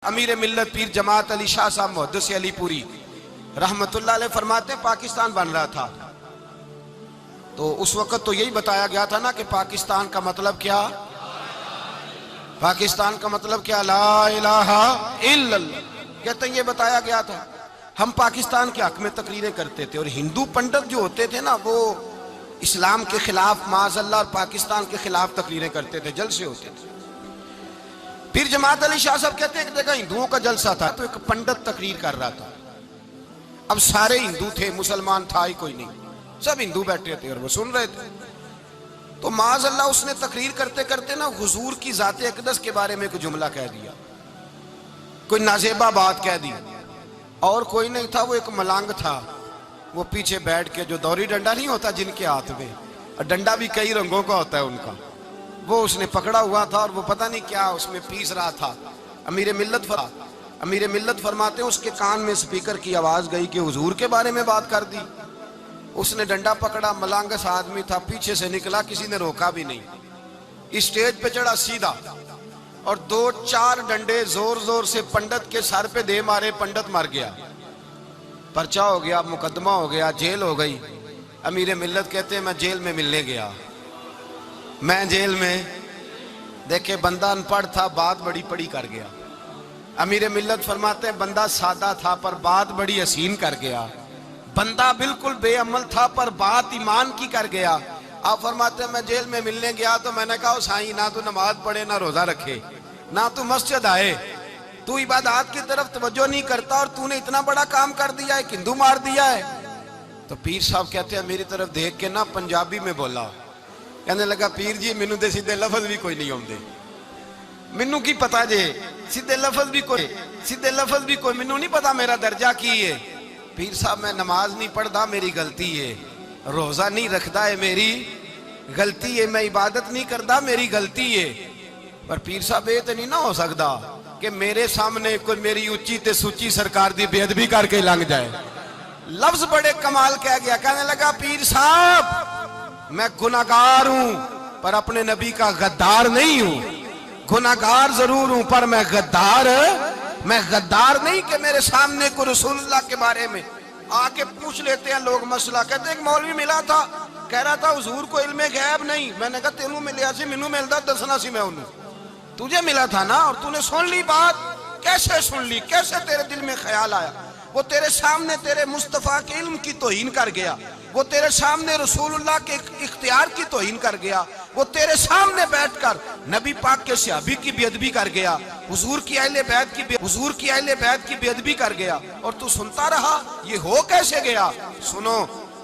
अमीर मिल्लत पीर जमात अली शाह साहब मुहद्दिस अलीपुरी रहमतुल्लाह अलैह फरमाते पाकिस्तान बन रहा था तो उस वक्त तो यही बताया गया था ना कि पाकिस्तान का मतलब क्या, पाकिस्तान का मतलब क्या, ला इलाहा इल्लल्लाह, कहते हैं ये बताया गया था। हम पाकिस्तान के हक में तकरीरें करते थे और हिंदू पंडित जो होते थे ना वो इस्लाम के खिलाफ माज़अल्लाह और पाकिस्तान के खिलाफ तकरीरें करते थे, जलसे होते थे। पीर जमात अली शाह साहब कहते हैं एक जगह हिंदुओं का जलसा था तो एक पंडित तकरीर कर रहा था। अब सारे हिंदू थे, मुसलमान था ही कोई नहीं, सब हिंदू बैठे थे और वो सुन रहे थे। तो माज़अल्लाह उसने तकरीर करते करते ना हुजूर की ज़ाते अक़दस के बारे में कोई जुमला कह दिया, कोई नाज़ेबा बात कह दी। और कोई नहीं था, वो एक मलंग था, वो पीछे बैठ के, जो दौरी डंडा नहीं होता जिनके हाथ में, और डंडा भी कई रंगों का होता है उनका, वो उसने पकड़ा हुआ था और वो पता नहीं क्या उसमें पीस रहा था। अमीर मिल्लत फरमाते हैं उसके कान में स्पीकर की आवाज गई कि हुजूर के बारे में बात कर दी। उसने डंडा पकड़ा, मलांगस आदमी था, पीछे से निकला, किसी ने रोका भी नहीं, स्टेज पे चढ़ा सीधा और 2-4 डंडे जोर जोर से पंडित के सर पे दे मारे, पंडित मर गया, पर्चा हो गया, मुकदमा हो गया, जेल हो गई। अमीर मिल्लत कहते हैं मैं जेल में मिलने गया, मैं जेल में देखे बंदा अनपढ़ था, बात बड़ी पड़ी कर गया। अमीर मिल्लत फरमाते हैं बंदा सादा था पर बात बड़ी हसीन कर गया, बंदा बिल्कुल बेअमल था पर बात ईमान की कर गया। आप फरमाते हैं मैं जेल में मिलने गया तो मैंने कहा साईं ना तो नमाज पढ़े, ना रोजा रखे, ना तू मस्जिद आए, तू इबादत की तरफ तवज्जो नहीं करता और तूने इतना बड़ा काम कर दिया है, हिंदू मार दिया है। तो पीर साहब कहते हैं मेरी तरफ देख के ना पंजाबी में बोला, कहने लगा पीर जी मैनू दे सीधे लफज भी कोई नहीं आउंदे, मैनू की पता जे सीधे लफज भी कोई मैनू नहीं पता मेरा दर्जा की है। पीर साहब मैं नमाज नहीं पढ़ता मेरी गलती है, रोजा नहीं रखता है मेरी गलती है, मैं इबादत नहीं करता मेरी गलती है। पर पीर साहब ये तो नहीं ना हो सकता कि मेरे सामने कोई मेरी उच्ची ते सुच्ची सरकार की बेअदबी करके लंघ जाए। लफ्ज बड़े कमाल कह गया, कहने लगा पीर साहब मैं गुनाहगार हूं पर अपने नबी का गद्दार नहीं हूं, गुनाहगार जरूर हूं पर मैं गद्दार नहीं कि मेरे सामने को रसूलुल्लाह के बारे में आके पूछ लेते हैं लोग मसला। कहते हैं एक मौलवी मिला था, कह रहा था हुजूर को इल्मे गैब नहीं। मैंने कहा तेनू मिलिया सी, मैनू मिलता दसना सी, मैं उन्हें तुझे मिला था ना और तूने सुन ली बात, कैसे सुन ली, कैसे तेरे दिल में ख्याल आया? वो तेरे सामने तेरे मुस्तफा के इल्म की तौहीन कर गया, वो तेरे सामने रसूलुल्लाह के इख्तियार की तौहीन कर गया, वो तेरे सामने बैठकर नबी पाक के सहाबी की बेअदबी कर गया, हुजूर की अहले बैत की बेअदबी कर गया और तू सुनता रहा। ये हो कैसे गया? सुनो,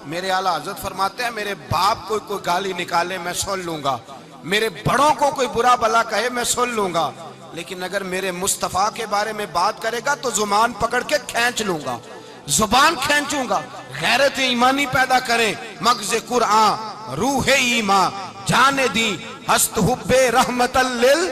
मेरे आला हज़रत फरमाते हैं मेरे बाप को कोई गाली निकाले मैं सुन लूंगा, मेरे बड़ों को कोई बुरा भला कहे मैं सुन लूंगा, लेकिन अगर मेरे मुस्तफा के बारे में बात करेगा तो जुबान पकड़ के खींच लूंगा, जुबान खींचूंगा। गैरत ईमानी पैदा करे मगज़ कुरआन रूह ईमान, जाने दी हस्त हुब्बे रहमतल लिल